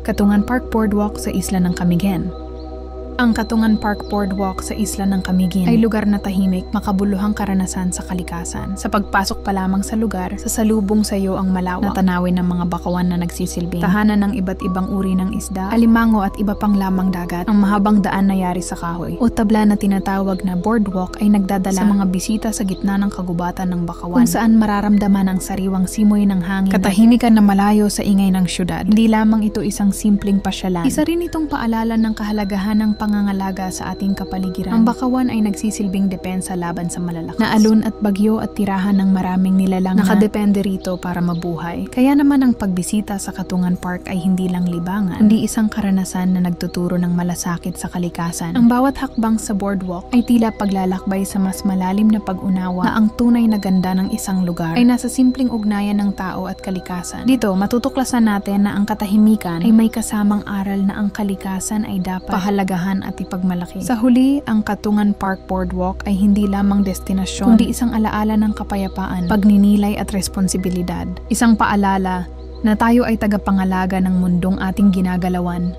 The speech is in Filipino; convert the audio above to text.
Katungan Park Boardwalk sa Isla ng Camiguin. Ang Katungan Park Boardwalk sa Isla ng Camiguin ay lugar na tahimik, makabuluhang karanasan sa kalikasan. Sa pagpasok pa lamang sa lugar, sasalubong sa iyo ang malawak na tanawin ng mga bakawan na nagsisilbing tahanan ng iba't ibang uri ng isda, alimango at iba pang lamang dagat. Ang mahabang daan na yari sa kahoy o tabla na tinatawag na boardwalk ay nagdadala sa mga bisita sa gitna ng kagubatan ng bakawan, kung saan mararamdaman ang sariwang simoy ng hangin, katahimikan na malayo sa ingay ng syudad. Hindi lamang ito isang simpleng pasyalan, isa rin itong paalala ng kahalagahan ng pangangalaga sa ating kapaligiran. Ang bakawan ay nagsisilbing depensa laban sa malalakas na alon at bagyo at tirahan ng maraming nilalang na nakadepende rito para mabuhay. Kaya naman ang pagbisita sa Katungan Park ay hindi lang libangan, kundi isang karanasan na nagtuturo ng malasakit sa kalikasan. Ang bawat hakbang sa boardwalk ay tila paglalakbay sa mas malalim na pag-unawa na ang tunay na ganda ng isang lugar ay nasa simpleng ugnayan ng tao at kalikasan. Dito, matutuklasan natin na ang katahimikan ay may kasamang aral na ang kalikasan ay dapat pahalagahan at ipagmalaki. Sa huli, ang Katungan Park Boardwalk ay hindi lamang destinasyon, kundi isang alaala ng kapayapaan, pagninilay at responsibilidad. Isang paalala na tayo ay tagapangalaga ng mundong ating ginagalawan